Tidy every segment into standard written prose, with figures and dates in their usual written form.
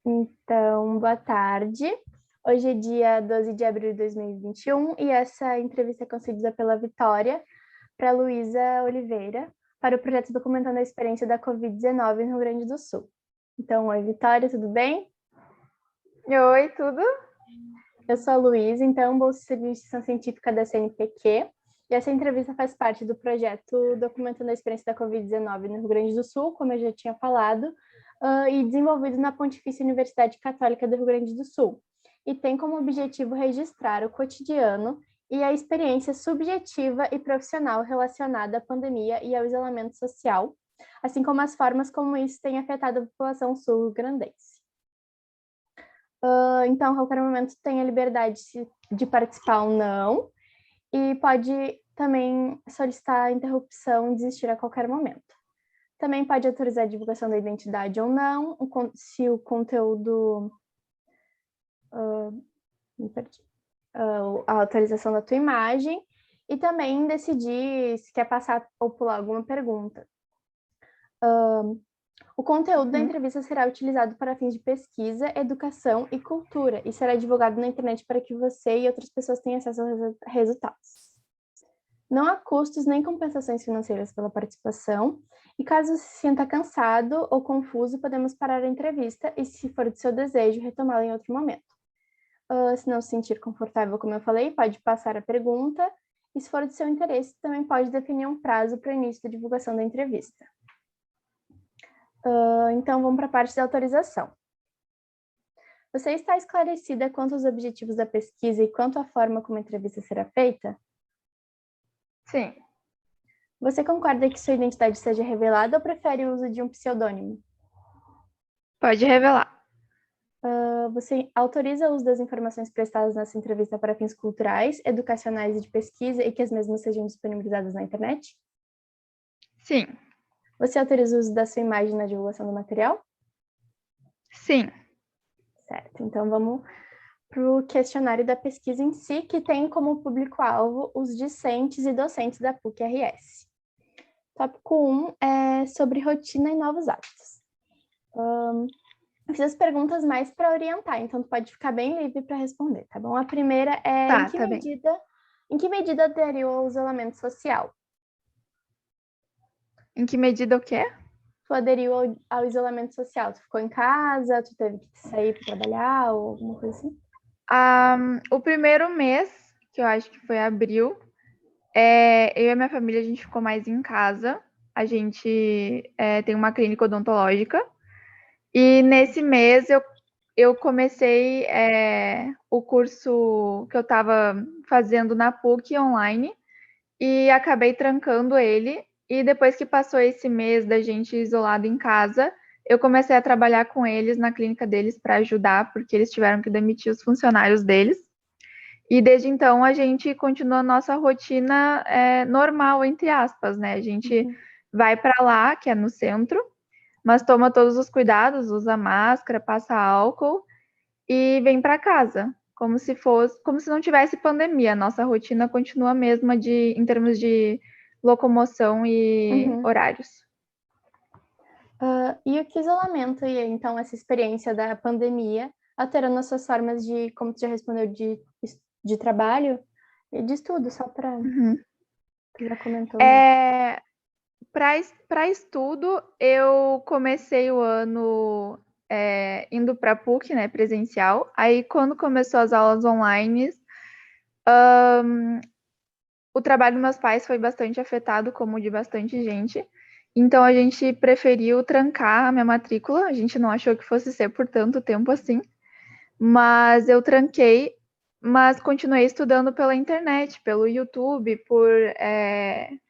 Então, boa tarde. Hoje é dia 12 de abril de 2021 e essa entrevista é concedida pela Vitória para Luísa Oliveira para o projeto Documentando a Experiência da Covid-19 no Rio Grande do Sul. Então, oi, Vitória, tudo bem? Oi, tudo? Eu sou a Luísa, então, bolsista de Iniciação Científica da CNPq, e essa entrevista faz parte do projeto Documentando a Experiência da Covid-19 no Rio Grande do Sul, como eu já tinha falado, e desenvolvido na Pontifícia Universidade Católica do Rio Grande do Sul. E tem como objetivo registrar o cotidiano e a experiência subjetiva e profissional relacionada à pandemia e ao isolamento social, assim como as formas como isso tem afetado a população sul-grandense. Então, a qualquer momento tem a liberdade de participar ou não, e pode também solicitar a interrupção e desistir a qualquer momento. Também pode autorizar a divulgação da identidade ou não, se o conteúdo. Me perdi. A autorização da tua imagem, e também decidir se quer passar ou pular alguma pergunta. O conteúdo da entrevista será utilizado para fins de pesquisa, educação e cultura e será divulgado na internet para que você e outras pessoas tenham acesso aos resultados. Não há custos nem compensações financeiras pela participação, e caso se sinta cansado ou confuso, podemos parar a entrevista e, se for do seu desejo, retomá-la em outro momento. Se não se sentir confortável, como eu falei, pode passar a pergunta, e se for do seu interesse, também pode definir um prazo para o início da divulgação da entrevista. Então, vamos para a parte da autorização. Você está esclarecida quanto aos objetivos da pesquisa e quanto à forma como a entrevista será feita? Sim. Você concorda que sua identidade seja revelada ou prefere o uso de um pseudônimo? Pode revelar. Você autoriza o uso das informações prestadas nessa entrevista para fins culturais, educacionais e de pesquisa e que as mesmas sejam disponibilizadas na internet? Sim. Você autoriza o uso da sua imagem na divulgação do material? Sim. Certo, então vamos para o questionário da pesquisa em si, que tem como público-alvo os discentes e docentes da PUC-RS. Tópico 1 é sobre rotina e novos hábitos. Fiz as perguntas mais para orientar, então tu pode ficar bem livre para responder, tá bom? A primeira é Tá bem. Em que medida aderiu ao isolamento social? Em que medida o quê? Tu aderiu ao isolamento social? Tu ficou em casa, tu teve que sair para trabalhar ou alguma coisa assim? O primeiro mês, que eu acho que foi abril, eu e a minha família, a gente ficou mais em casa. A gente tem uma clínica odontológica. E nesse mês eu comecei o curso que eu estava fazendo na PUC online e acabei trancando ele. E depois que passou esse mês da gente isolado em casa, eu comecei a trabalhar com eles na clínica deles para ajudar, porque eles tiveram que demitir os funcionários deles. E desde então a gente continua a nossa rotina normal, entre aspas, né? A gente vai para lá, que é no centro, mas toma todos os cuidados, usa máscara, passa álcool e vem para casa, como se não tivesse pandemia. Nossa rotina continua a mesma em termos de locomoção e horários. E o que isolamento e então essa experiência da pandemia alterando as suas formas de, como tu já respondeu, de trabalho e de estudo, só para tu já comentou, mas Para estudo, eu comecei o ano indo para a PUC, né, presencial. Aí, quando começou as aulas online, o trabalho dos meus pais foi bastante afetado, como o de bastante gente. Então, a gente preferiu trancar a minha matrícula. A gente não achou que fosse ser por tanto tempo assim. Mas eu tranquei, mas continuei estudando pela internet, pelo YouTube, por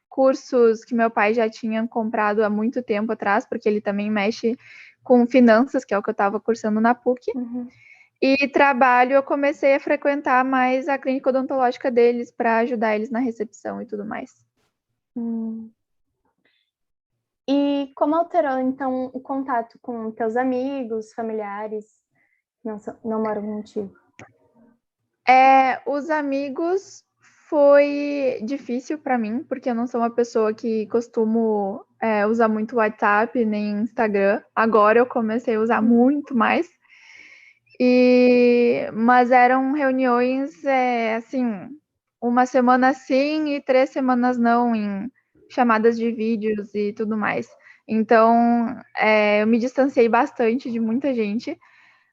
cursos que meu pai já tinha comprado há muito tempo atrás, porque ele também mexe com finanças, que é o que eu estava cursando na PUC. E trabalho, eu comecei a frequentar mais a clínica odontológica deles para ajudar eles na recepção e tudo mais. E como alterou, então, o contato com teus amigos, familiares, não moram contigo? Os amigos foi difícil para mim, porque eu não sou uma pessoa que costumo usar muito WhatsApp nem Instagram. Agora eu comecei a usar muito mais. Mas eram reuniões, assim, uma semana sim e 3 semanas não, em chamadas de vídeos e tudo mais. Então, eu me distanciei bastante de muita gente,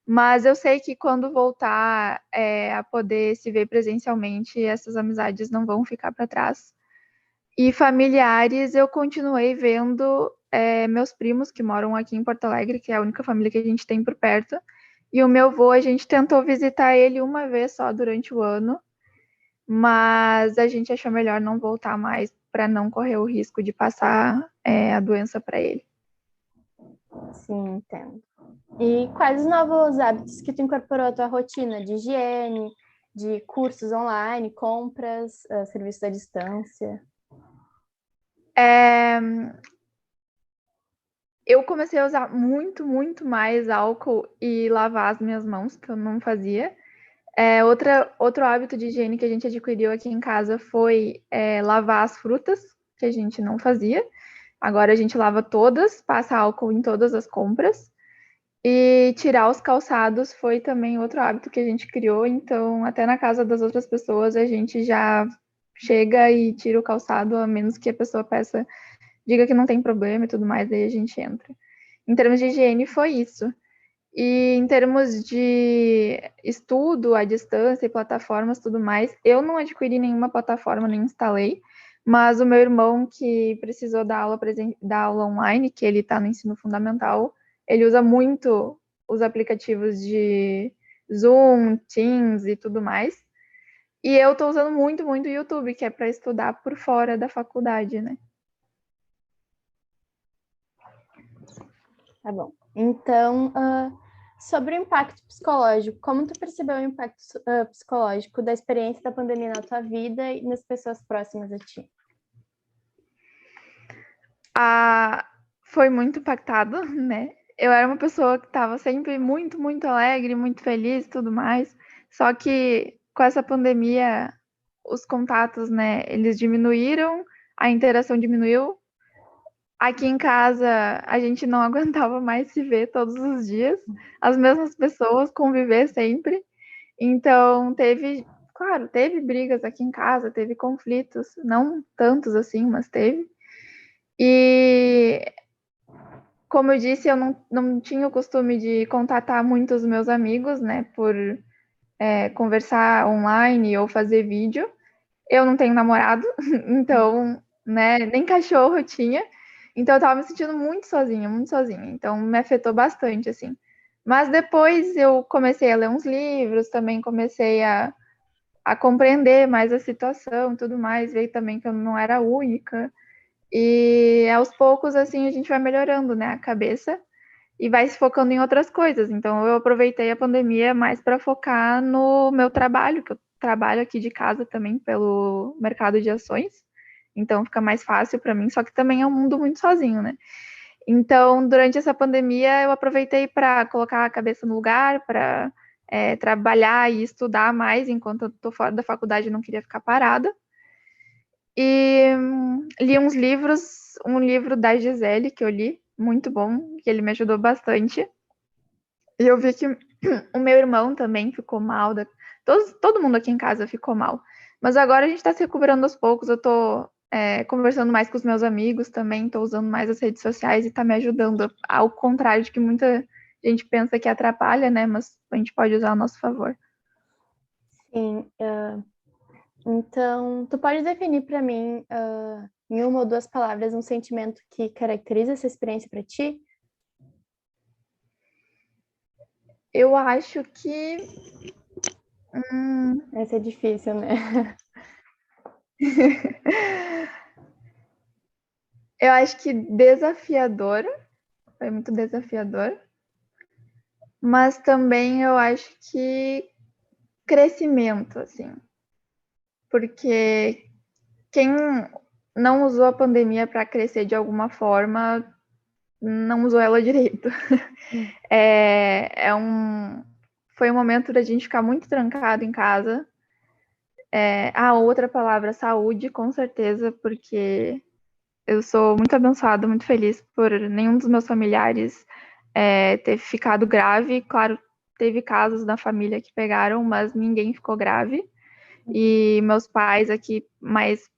mas eu sei que quando voltar a poder se ver presencialmente, essas amizades não vão ficar para trás. E familiares, eu continuei vendo meus primos que moram aqui em Porto Alegre, que é a única família que a gente tem por perto. E o meu avô, a gente tentou visitar ele uma vez só durante o ano, mas a gente achou melhor não voltar mais para não correr o risco de passar a doença para ele. Sim, entendo. E quais os novos hábitos que tu incorporou à tua rotina de higiene, de cursos online, compras, serviços à distância? Eu comecei a usar muito, muito mais álcool e lavar as minhas mãos, que eu não fazia. Outro hábito de higiene que a gente adquiriu aqui em casa foi lavar as frutas, que a gente não fazia. Agora a gente lava todas, passa álcool em todas as compras. E tirar os calçados foi também outro hábito que a gente criou. Então, até na casa das outras pessoas, a gente já chega e tira o calçado, a menos que a pessoa peça, diga que não tem problema e tudo mais, daí a gente entra. Em termos de higiene, foi isso. E em termos de estudo à distância e plataformas tudo mais, eu não adquiri nenhuma plataforma, nem instalei, mas o meu irmão, que precisou dar aula online, que ele está no ensino fundamental, ele usa muito os aplicativos de Zoom, Teams e tudo mais. E eu estou usando muito, muito o YouTube, que é para estudar por fora da faculdade, né? Tá bom. Então, sobre o impacto psicológico, como tu percebeu o impacto psicológico da experiência da pandemia na tua vida e nas pessoas próximas a ti? Foi muito impactado, né? Eu era uma pessoa que estava sempre muito, muito alegre, muito feliz e tudo mais. Só que com essa pandemia, os contatos, né, eles diminuíram, a interação diminuiu. Aqui em casa, a gente não aguentava mais se ver todos os dias, as mesmas pessoas, conviver sempre. Então, claro, teve brigas aqui em casa, teve conflitos, não tantos assim, mas teve. E como eu disse, eu não tinha o costume de contatar muito os meus amigos, né, por conversar online ou fazer vídeo. Eu não tenho namorado, então, né, nem cachorro eu tinha. Então eu tava me sentindo muito sozinha, muito sozinha. Então me afetou bastante, assim. Mas depois eu comecei a ler uns livros, também comecei a compreender mais a situação e tudo mais, ver também que eu não era a única. E aos poucos, assim, a gente vai melhorando, né, a cabeça e vai se focando em outras coisas. Então, eu aproveitei a pandemia mais para focar no meu trabalho, que eu trabalho aqui de casa também pelo mercado de ações. Então, fica mais fácil para mim, só que também é um mundo muito sozinho, né? Então, durante essa pandemia, eu aproveitei para colocar a cabeça no lugar, para trabalhar e estudar mais enquanto eu estou fora da faculdade, eu não queria ficar parada. E li uns livros, um livro da Gisele que eu li, muito bom, que ele me ajudou bastante. E eu vi que o meu irmão também ficou mal, todo mundo aqui em casa ficou mal. Mas agora a gente está se recuperando aos poucos, eu estou conversando mais com os meus amigos também, estou usando mais as redes sociais e está me ajudando, ao contrário de que muita gente pensa que atrapalha, né? Mas a gente pode usar ao nosso favor. Sim, então, tu pode definir para mim, em uma ou duas palavras, um sentimento que caracteriza essa experiência para ti? Eu acho que. Essa é difícil, né? Eu acho que desafiador, foi muito desafiador, mas também eu acho que crescimento, assim, porque quem não usou a pandemia para crescer de alguma forma, não usou ela direito. Foi um momento da gente ficar muito trancado em casa. A outra palavra, saúde, com certeza, porque eu sou muito abençoada, muito feliz por nenhum dos meus familiares ter ficado grave. Claro, teve casos na família que pegaram, mas ninguém ficou grave. E meus pais aqui mais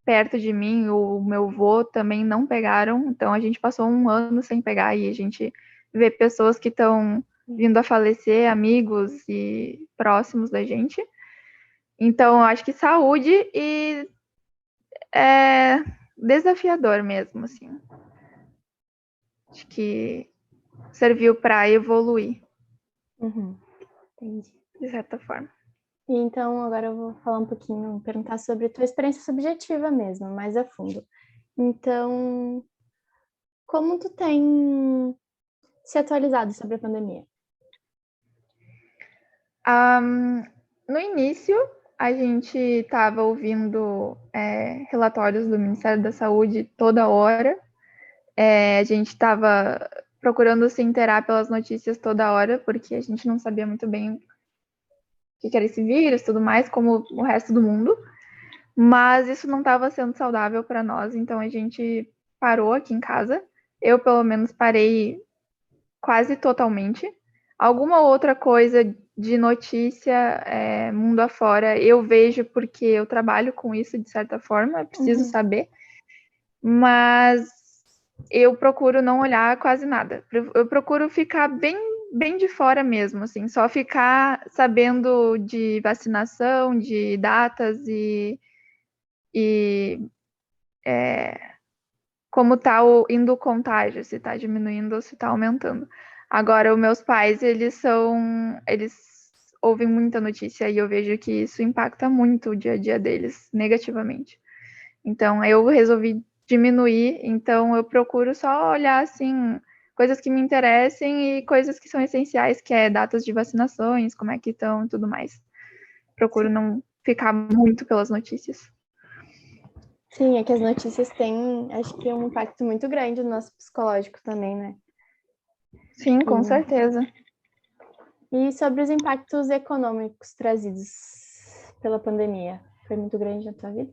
perto de mim, o meu avô também não pegaram. Então a gente passou um ano sem pegar e a gente vê pessoas que estão vindo a falecer, amigos e próximos da gente. Então eu acho que saúde e é desafiador mesmo, assim. Acho que serviu para evoluir, Entendi. de certa forma. E então, agora eu vou falar um pouquinho, perguntar sobre a tua experiência subjetiva mesmo, mais a fundo. Então, como tu tem se atualizado sobre a pandemia? No início, a gente estava ouvindo relatórios do Ministério da Saúde toda hora. A gente estava procurando se inteirar pelas notícias toda hora, porque a gente não sabia muito bem o que era esse vírus e tudo mais, como o resto do mundo. Mas isso não estava sendo saudável para nós, então a gente parou aqui em casa. Eu, pelo menos, parei quase totalmente. Alguma outra coisa de notícia, mundo afora, eu vejo porque eu trabalho com isso de certa forma, eu preciso saber. Mas eu procuro não olhar quase nada. Eu procuro ficar bem de fora mesmo, assim, só ficar sabendo de vacinação, de datas e como tá indo o contágio, se tá diminuindo ou se tá aumentando. Agora, os meus pais, eles ouvem muita notícia e eu vejo que isso impacta muito o dia a dia deles, negativamente. Então, eu resolvi diminuir, então eu procuro só olhar, assim, coisas que me interessem e coisas que são essenciais, que é datas de vacinações, como é que estão e tudo mais. Procuro não ficar muito pelas notícias. Sim, é que as notícias têm, acho que, um impacto muito grande no nosso psicológico também, né? Sim, com certeza. E sobre os impactos econômicos trazidos pela pandemia, foi muito grande na tua vida?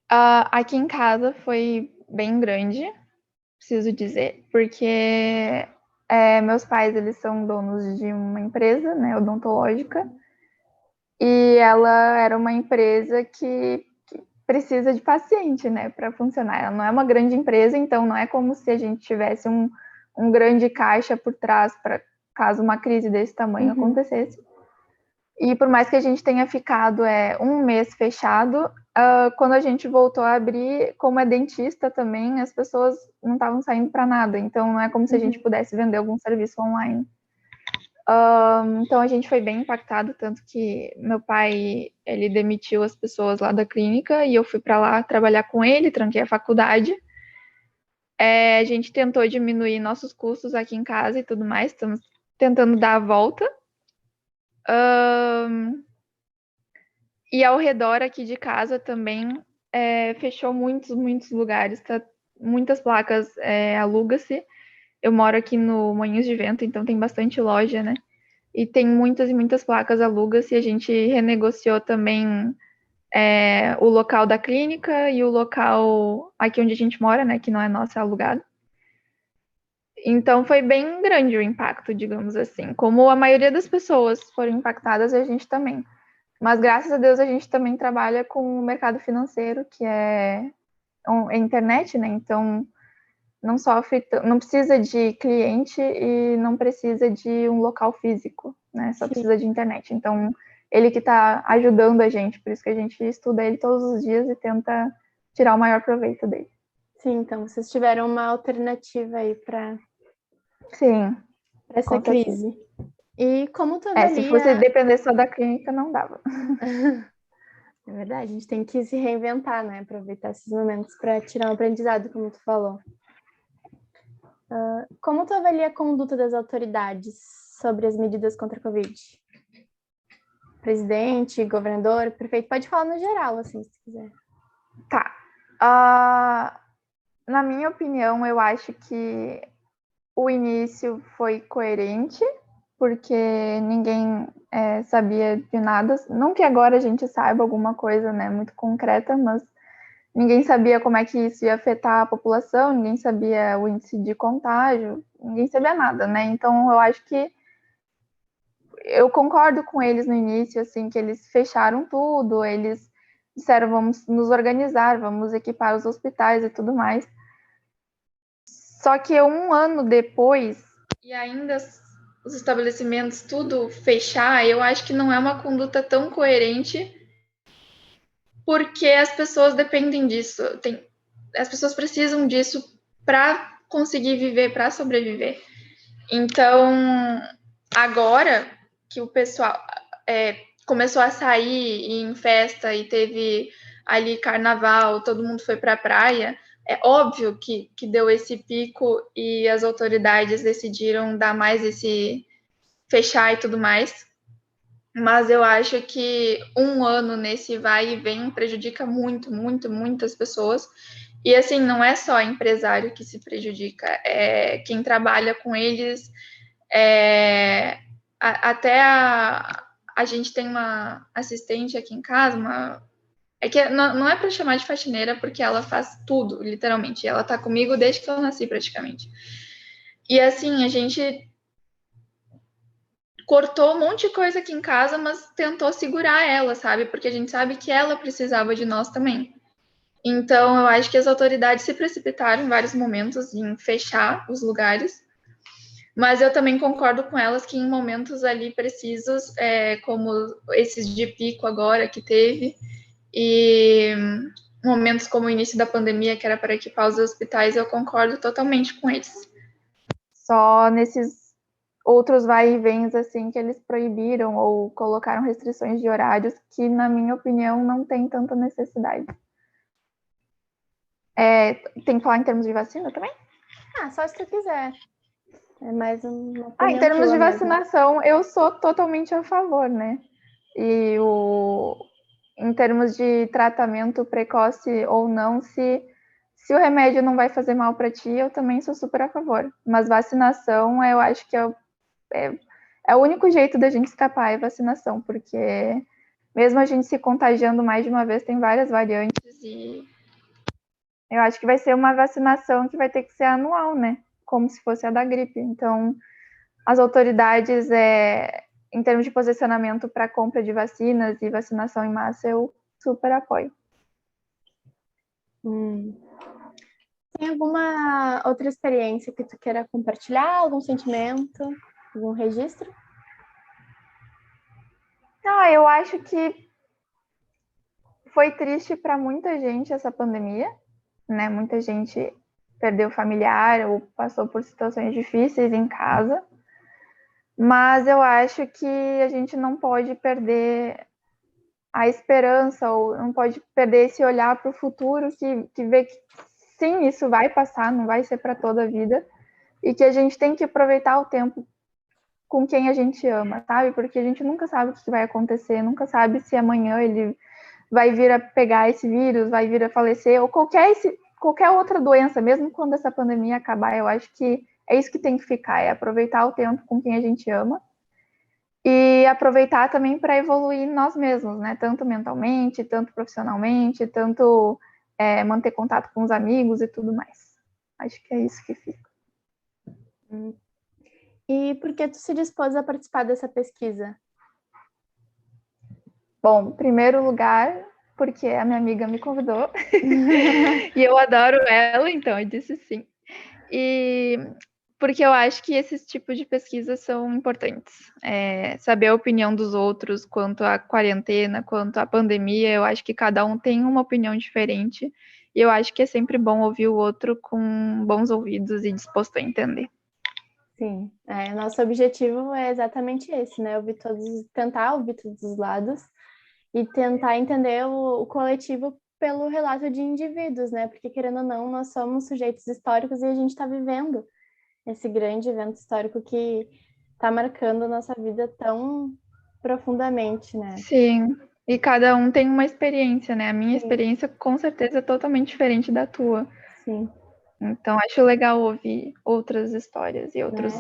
Aqui em casa foi bem grande, preciso dizer, porque meus pais, eles são donos de uma empresa, né, odontológica, e ela era uma empresa que precisa de paciente, né, para funcionar. Ela não é uma grande empresa, então não é como se a gente tivesse um grande caixa por trás para caso uma crise desse tamanho acontecesse. E por mais que a gente tenha ficado um mês fechado, quando a gente voltou a abrir, como é dentista também, as pessoas não estavam saindo para nada. Então não é como se a gente pudesse vender algum serviço online. Então a gente foi bem impactado, tanto que meu pai, ele demitiu as pessoas lá da clínica e eu fui para lá trabalhar com ele, tranquei a faculdade. A gente tentou diminuir nossos custos aqui em casa e tudo mais, estamos tentando dar a volta. E ao redor aqui de casa também fechou muitos lugares, tá? Muitas placas aluga-se. Eu moro aqui no Moinhos de Vento, então tem bastante loja, né? E tem muitas e muitas placas aluga-se. A gente renegociou também o local da clínica e o local aqui onde a gente mora, né? Que não é nosso, é alugado. Então foi bem grande o impacto, digamos assim. Como a maioria das pessoas foram impactadas, a gente também. Mas graças a Deus a gente também trabalha com o mercado financeiro, que é internet, né? Então não sofre, não precisa de cliente e não precisa de um local físico, né? Só precisa de internet. Então ele que está ajudando a gente, por isso que a gente estuda ele todos os dias e tenta tirar o maior proveito dele. Sim, então vocês tiveram uma alternativa aí para essa crise. E como tu avalia... se fosse depender só da clínica, não dava. É verdade, a gente tem que se reinventar, né? Aproveitar esses momentos para tirar um aprendizado, como tu falou. Como tu avalia a conduta das autoridades sobre as medidas contra a Covid? Presidente, governador, prefeito, pode falar no geral, assim, se quiser. Tá. Na minha opinião, eu acho que o início foi coerente, porque ninguém sabia de nada. Não que agora a gente saiba alguma coisa, né, muito concreta, mas ninguém sabia como é que isso ia afetar a população, ninguém sabia o índice de contágio, ninguém sabia nada, né? Então, eu acho que eu concordo com eles no início, assim, que eles fecharam tudo, eles disseram, vamos nos organizar, vamos equipar os hospitais e tudo mais. Só que 1 ano depois, e ainda os estabelecimentos tudo fechar, eu acho que não é uma conduta tão coerente, porque as pessoas dependem disso. As pessoas precisam disso para conseguir viver, para sobreviver. Então, agora que o pessoal começou a sair em festa e teve ali carnaval, todo mundo foi para a praia, é óbvio que deu esse pico e as autoridades decidiram dar mais esse fechar e tudo mais. Mas eu acho que 1 ano nesse vai e vem prejudica muito, muito, muitas pessoas. E assim, não é só empresário que se prejudica, é quem trabalha com eles. Até a gente tem uma assistente aqui em casa, é que não é para chamar de faxineira, porque ela faz tudo, literalmente. Ela tá comigo desde que eu nasci, praticamente. E assim, a gente cortou um monte de coisa aqui em casa, mas tentou segurar ela, sabe? Porque a gente sabe que ela precisava de nós também. Então, eu acho que as autoridades se precipitaram em vários momentos em fechar os lugares, mas eu também concordo com elas que em momentos ali precisos, como esses de pico agora que teve, e momentos como o início da pandemia, que era para equipar os hospitais, eu concordo totalmente com eles. Só nesses outros vai e vens, assim, que eles proibiram ou colocaram restrições de horários que, na minha opinião, não tem tanta necessidade. Tem que falar em termos de vacina também? Só se tu quiser. É mais uma opinião em termos de mesmo. vacinação, eu sou totalmente a favor, né? E em termos de tratamento precoce ou não, se o remédio não vai fazer mal para ti, eu também sou super a favor. Mas vacinação, eu acho que é o único jeito da gente escapar, é vacinação, porque mesmo a gente se contagiando mais de uma vez, tem várias variantes e eu acho que vai ser uma vacinação que vai ter que ser anual, né? Como se fosse a da gripe. Então, as autoridades, em termos de posicionamento para compra de vacinas e vacinação em massa, eu super apoio. Tem alguma outra experiência que tu queira compartilhar? Algum sentimento? Algum registro? Eu acho que foi triste para muita gente essa pandemia, né? Muita gente perdeu familiar ou passou por situações difíceis em casa. Mas eu acho que a gente não pode perder a esperança ou não pode perder esse olhar para o futuro que vê que sim, isso vai passar, não vai ser para toda a vida e que a gente tem que aproveitar o tempo com quem a gente ama, sabe? Porque a gente nunca sabe o que vai acontecer, nunca sabe se amanhã ele vai vir a pegar esse vírus, vai vir a falecer ou qualquer outra doença, mesmo quando essa pandemia acabar. Eu acho que é isso que tem que ficar, é aproveitar o tempo com quem a gente ama e aproveitar também para evoluir nós mesmos, né? Tanto mentalmente, tanto profissionalmente, tanto manter contato com os amigos e tudo mais. Acho que é isso que fica. E por que tu se dispôs a participar dessa pesquisa? Bom, em primeiro lugar, porque a minha amiga me convidou e eu adoro ela, então eu disse sim. E porque eu acho que esses tipos de pesquisas são importantes. Saber a opinião dos outros quanto à quarentena, quanto à pandemia, eu acho que cada um tem uma opinião diferente. E eu acho que é sempre bom ouvir o outro com bons ouvidos e disposto a entender. Sim, nosso objetivo é exatamente esse, né? Tentar ouvir todos os lados e tentar entender o coletivo pelo relato de indivíduos, né? Porque, querendo ou não, nós somos sujeitos históricos e a gente está vivendo esse grande evento histórico que está marcando a nossa vida tão profundamente, né? Sim, e cada um tem uma experiência, né? A minha experiência, com certeza, é totalmente diferente da tua. Sim. Então, acho legal ouvir outras histórias e outros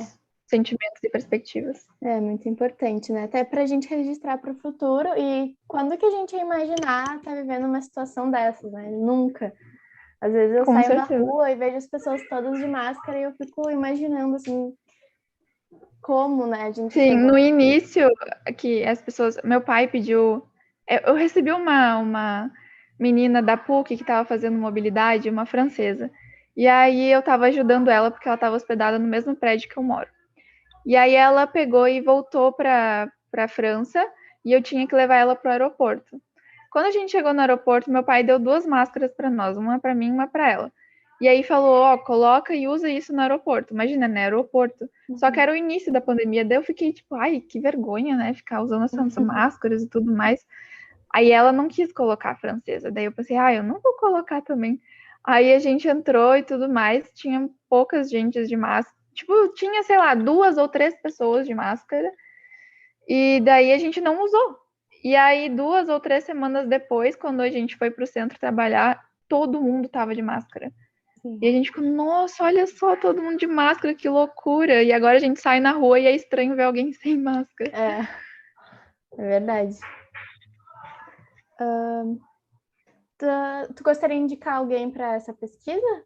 sentimentos e perspectivas. É muito importante, né? Até para a gente registrar para o futuro. E quando que a gente ia imaginar estar vivendo uma situação dessas, né? Nunca. Às vezes eu saio na rua e vejo as pessoas todas de máscara e eu fico imaginando, assim, como, né, a gente Sim, chegou. no início, que as pessoas... Meu pai pediu... Eu recebi uma menina da PUC que estava fazendo mobilidade, uma francesa. E aí eu estava ajudando ela, porque ela estava hospedada no mesmo prédio que eu moro. E aí ela pegou e voltou para a França, e eu tinha que levar ela para o aeroporto. Quando a gente chegou no aeroporto, meu pai deu 2 máscaras para nós, uma para mim e uma para ela. E aí falou, ó, coloca e usa isso no aeroporto. Imagina, né, aeroporto. Só que era o início da pandemia, daí eu fiquei tipo, ai, que vergonha, né, ficar usando essas máscaras e tudo mais. Aí ela não quis colocar a francesa, daí eu pensei, eu não vou colocar também. Aí a gente entrou e tudo mais, tinha poucas gentes de máscara, tipo, tinha, sei lá, 2 ou 3 pessoas de máscara, e daí a gente não usou. E aí, 2 ou 3 semanas depois, quando a gente foi pro centro trabalhar, todo mundo tava de máscara. Sim. E a gente ficou, nossa, olha só, todo mundo de máscara, que loucura. E agora a gente sai na rua e é estranho ver alguém sem máscara. É verdade. Tu gostaria de indicar alguém para essa pesquisa?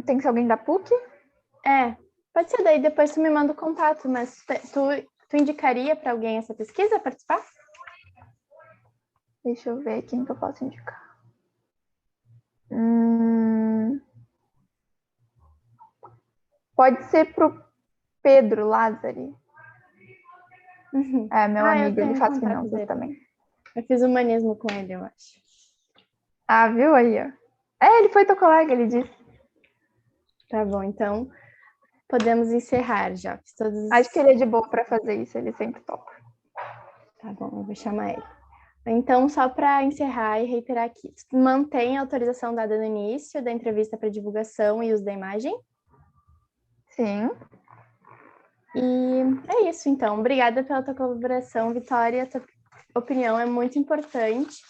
Tem que ser alguém da PUC? Pode ser, daí depois tu me manda o contato, mas tu indicaria para alguém essa pesquisa participar? Deixa eu ver quem que eu posso indicar. Pode ser pro Pedro Lázari. É meu amigo, ele faz finanças dele também. Eu fiz humanismo com ele, eu acho. Viu aí, ó. Ele foi teu colega, ele disse. Tá bom, então podemos encerrar já. Acho que ele é de boa para fazer isso, ele sempre topa. Tá bom, eu vou chamar ele. Então, só para encerrar e reiterar aqui, tu mantém a autorização dada no início da entrevista para divulgação e uso da imagem? Sim. E é isso, então. Obrigada pela tua colaboração, Vitória. Tua opinião é muito importante.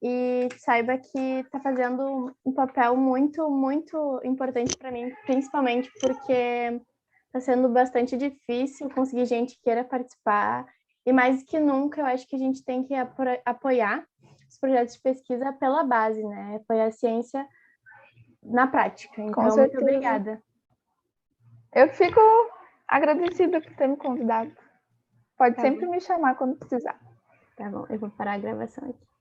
E saiba que está fazendo um papel muito, muito importante para mim, principalmente porque está sendo bastante difícil conseguir gente que queira participar. E mais que nunca, eu acho que a gente tem que apoiar os projetos de pesquisa pela base, né? Apoiar a ciência na prática. Então, muito obrigada. Eu fico agradecida por ter me convidado. Pode sempre me chamar quando precisar. Tá bom, eu vou parar a gravação aqui.